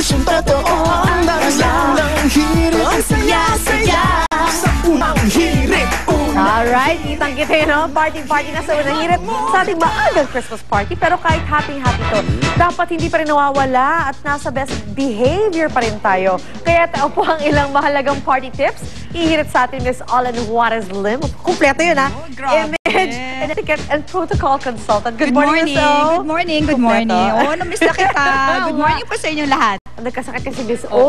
Siyempre doon unang hirit ang saya-saya sa unang hirit. Alright, kitang-kita yun, no? Party-party na sa unang hirit sa ating maagang Christmas party. Pero kahit happy-happy to, dapat hindi pa rin nawawala at nasa best behavior pa rin tayo. Kaya tao po ang ilang mahalagang party tips. Ihirit sa atin Miss Olan Juarez Lim. Kompleto yun, ha? Image and etiquette and protocol consultant. Good morning, Miss O. Good morning, good morning. Oh, namiss na kita. Good morning po sa inyong lahat. Nagkasakit kasi Miss O.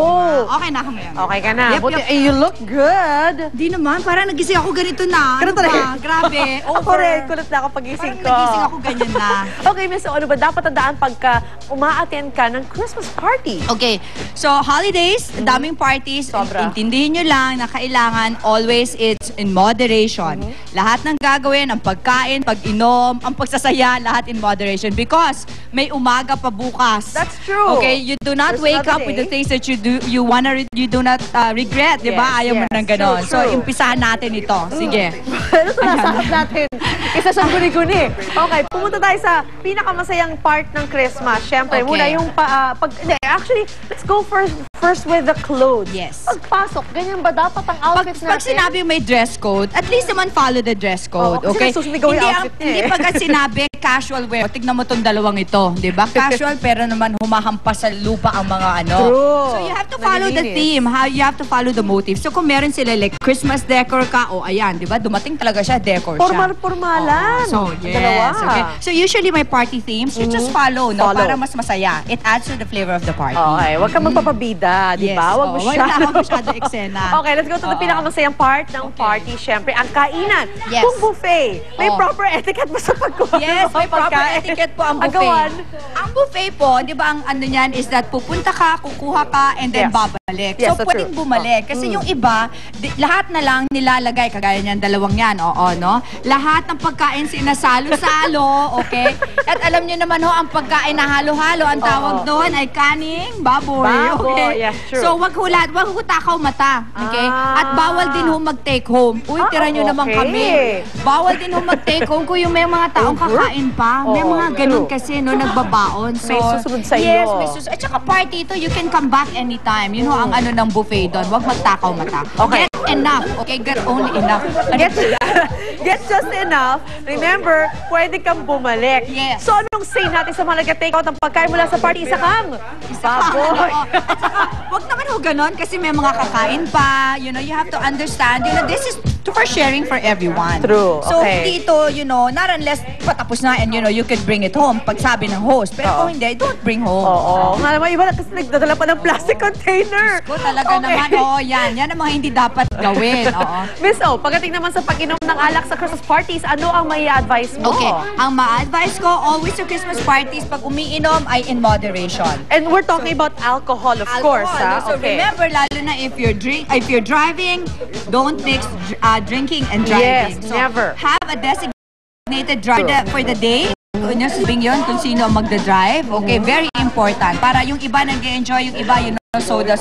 Okay na ako ngayon. Okay ka na. Yep, Buti, yep. you look good. Di naman, parang nagising ako ganito na. Ganito Ano na ba? Grabe. Ako rin, kulit na ako pagising ko. Parang nagising ako ganyan na. Okay, Miss O, ano ba dapat tandaan pagka uma-attend ka ng Christmas party? Okay, so holidays, daming parties. Sobra. Intindihin nyo lang na kailangan always it's in moderation. Lahat ng gagawin, ang pagkain, pag-inom, ang pagsasaya, lahat in moderation. Because may umaga pa bukas. That's true. Okay, you do not There's wake another up with the day. things that you do not regret, di ba? Ayaw mo yes. ng ganon. True, So, true. umpisahan natin ito. Sige. Ano ito nasakap natin? Isa siyang guni-guni. Okay, pumunta tayo sa pinakamasayang part ng Christmas. Siyempre, Okay. muna yung actually, let's go first with the clothes. Yes. Pagpasok, ganyan ba dapat ang outfits natin? Pag sinabi may dress code, at least naman follow the dress code, Oo, kasi okay? nasusumigaw yung outfit niya Hindi eh. pagka sinabi casual wear, tignan mo tong dalawang ito, di ba? Casual pero naman humahampas sa lupa ang mga ano. True. So you have to follow the Nalilinis. theme, you have to follow the motive. So kung meron sila like Christmas decor ka, o ayan, di ba? Dumating talaga siya, decor siya. Formalan. So, Dalawa. yes. Okay. So usually my party themes, you just follow, no? Follow. Para mas masaya. It adds to the flavor of the party. Okay, huwag kang magpapabida, di ba? Huwag Wag masyado. na masyado eksena. Okay, let's go to the pinakamasayang part ng party. Siyempre, ang kainan. Yes. Kung buffet, may Oh. proper etiquette ba sa pagkuha? Yes, ng may mga proper pagkain? etiquette po ang buffet. Agawan. Ang buffet po, di ba ang ano niyan is that pupunta ka, kukuha ka, and then Yes. babalik. Yes, So, that's pwedeng true. bumalik. Kasi yung iba, lahat na lang nilalagay, kagaya niyan, dalawang yan, oo, no? Lahat ng pagkain sinasalo-salo, okay? At alam niyo naman ho, ang pagkain na halo-halo, ang tawag doon ay kaning baboy, Baboy, okay? yes, true. So, wag ho takaw mata, okay? At bawal din ho mag-take home. Uy, tira niyo naman okay. kami. Bawal din ho mag-take home kung yung may mga taong kakain pa. May Oo, mga ganun true. kasi, no, nagbabaon. So, May susunod sa yes, iyo. may susunod. At saka party ito, you can come back anytime. You know, ang ano ng buffet doon. Huwag magtakaw mata. Okay. Get enough. Okay, get only enough. Get just enough. Remember, pwede kang bumalik. Yes. So, anong say natin sa mga nag-take-out ng pagkain mula sa party? Isa kang baboy. Oo. At saka, huwag naman ho ganon kasi may mga kakain pa. You know, you have to understand, you know, this is for sharing for everyone. True, So, okay. hindi ito, you know, not unless patapos na and, you know, you can bring it home pag sabi ng host. Pero Oo. kung hindi, don't bring home. Oo. Nga naman, iba na kasi nagdadala pa ng plastic container. Ko talaga naman, yan. Yan ang mga hindi dapat gawin. Oo. Miss O, pagdating naman sa pag-inom ng alak sa Christmas parties, ano ang may advice mo? Okay, ang ma-advise ko, always sa Christmas parties, pag umiinom ay in moderation. And we're talking about alcohol, of course. Alcohol, Ha? so Okay. remember, lalo na if you're driving, don't mix drinking and driving. Yes, So, never. have a designated driver for the day. Kung sabing yun, kung sino ang magda-drive. Okay, very important. Para yung iba nag-enjoy, yung iba, you know, soda.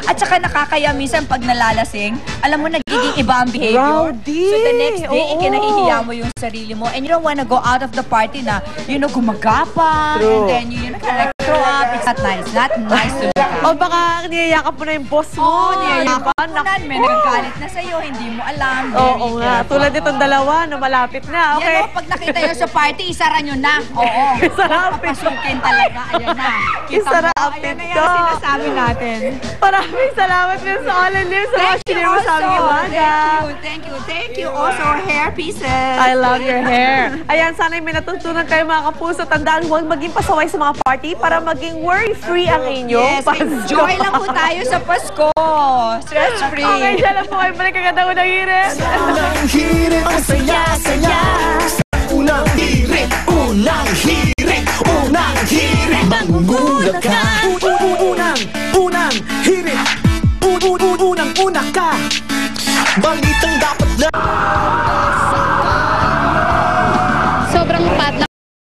At saka nakakaya minsan pag nalalasing, alam mo, nagiging iba ang behavior. Rowdy! So the next day, Oo. ikinahihiya mo yung sarili mo. And you don't wanna go out of the party na, you know, gumagapa. True. And then, you know, like, throw up. It's not nice. Not nice to look at. O baka niyayakap mo na yung boss mo. Oo, Diba? niyayakapunan. May nagagalit na sa'yo, hindi mo alam. Oo Very nga. careful. Tulad nitong dalawa na malapit na. Okay. Yan o, pag nakita nyo sa party, isara nyo na. Oo. Isarapin. Papasukin talaga. Ayan na. Isarapin Ayan na to. yung sinasabi natin. Maraming salamat din sa Olan Lim sa mga sinir mo sa aming umaga. Thank you also, hair pieces. I love your hair. Ayan, sana may natutunan kayo mga kapuso. Tandaan, huwag maging pasaway sa mga party para maging worry-free ang inyong Yes, Pasko. enjoy lang po tayo sa Pasko. Stress-free. Okay, dyan lang po kayo. Balik ang ganda ko ng hirit. Unang hirit ang saya-saya sa unang hirit. Unang hirit, unang hirit. Mangugulat ka. Unang hirit. Unang ka. Balitang dapat lang. Sobrang pat lang.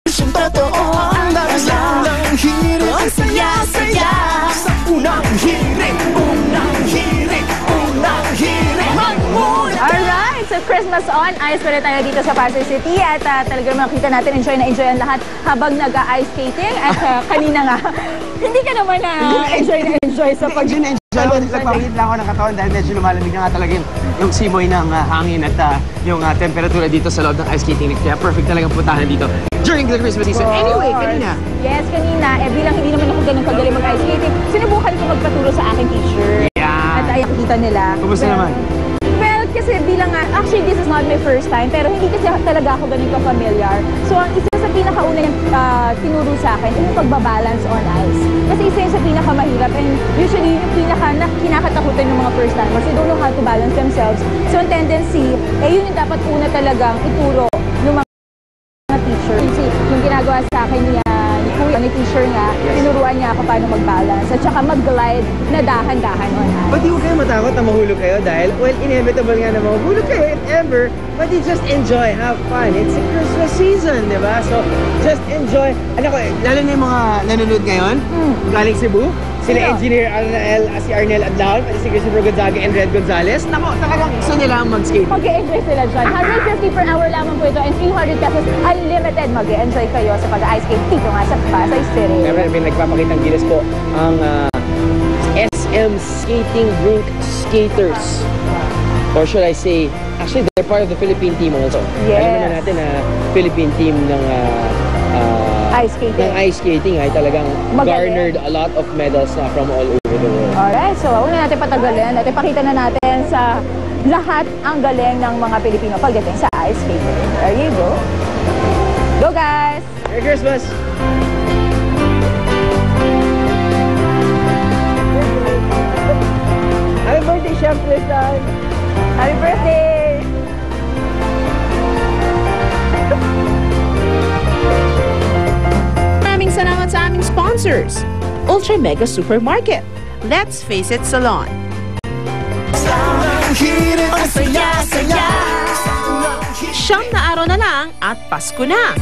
Siyempre doon unang hirit ang saya-saya sa unang hirit. Unang hirit, unang hirit. Mangugulat ka. Alright, so Christmas Christmas on Ice pa rin tayo dito sa Pasay City at talagang makita natin, enjoy na enjoy ang lahat habang nag-ice skating at kanina nga, hindi ka naman enjoy sa Enjoy nagpapakit lang ako ng katawan dahil medyo lumalamig na nga talaga yung simoy ng hangin at yung temperatura dito sa loob ng ice skating. Kaya perfect talagang puntahan dito during the Christmas season. Anyway, kanina. Yes, kanina, bilang hindi naman ako ganun kagaling mag-ice skating, sinubukan ko magpaturo sa aking teacher. Yeah. At ay, nakita nila. Kumusta naman? Well, kasi bilang actually this is not my first time, pero hindi kasi talaga ako ganun ka-familiar. So, ang isa sa pinakauna niyang tinuro sa akin, yung pagbabalance on ice. Kasi isa yun sa pinakamahirap and usually yung kinakatakutan ng mga first timers, they don't know how to balance themselves. So, ang tendency, yun yung dapat una talagang ituro ng mga teacher. Kasi yung ginagawa sa akin ni Kuya, ni teacher nga, tinuruan niya ako paano mag-balance at saka mag-glide na dahan-dahan on ice. But di ko kayo matakot na mahulog kayo dahil, well, inevitable nga na mahulog kayo if ever, but you just enjoy, have fun. It's a Christmas season, di ba? So, just enjoy. Ano ko, lalo na yung mga nanonood ngayon, galing Cebu, sila Engineer si Arnel Adlaon, pati si Christopher Gonzaga and Red Gonzalez. Nako, talagang gusto nila mag-skate. Mag-e-enjoy sila dyan. 150 per hour lamang po ito and 300 pesos unlimited. Mag-e-enjoy kayo sa pag-ice skate dito nga sa Pasay City. May nagpapakita ng Gilas po ang SM Skating Rink Skaters. Or should I say, actually they're part of the Philippine team also. Yes. Alam naman natin na Philippine team ng ice skating. Ng ice skating ay talagang garnered a lot of medals na from all over the world. Alright, so huwag na natin patagalin at ipakita na natin sa lahat ang galing ng mga Pilipino pagdating sa ice skating. There you go. Go guys! Merry Christmas! Happy birthday, Chef Tristan! Happy birthday! Maraming salamat sa aming sponsors. Ultra Mega Supermarket, Let's Face It Salon, Siyam na araw na lang at Pasko na.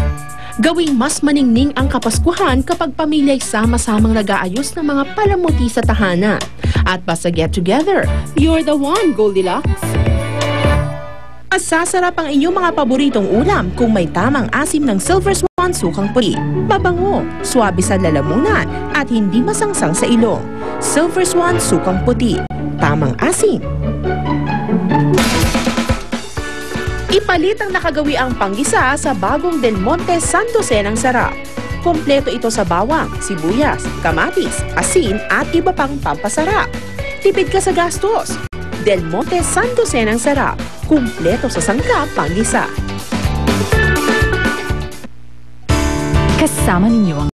Gawing mas maningning ang Kapaskuhan kapag pamilya'y sama-samang nag-aayos ng mga palamuti sa tahanan. At basta get together, you're the one, Goldilocks. Masasarap ang inyong mga paboritong ulam kung may tamang asim ng Silver Swan sukang puti. Mabango, swabe sa lalamunan at hindi masangsang sa ilong. Silver Swan sukang puti. Tamang asim. Ipalit ang nakagawi ang panggisa sa bagong Del Monte San Docenang Sarap. Kompleto ito sa bawang, sibuyas, kamatis, asin at iba pang pampasarap. Tipid ka sa gastos. Del Monte San Docenang Sarap. Kumpleto sa sangkap panggisa. Kasama ninyo ang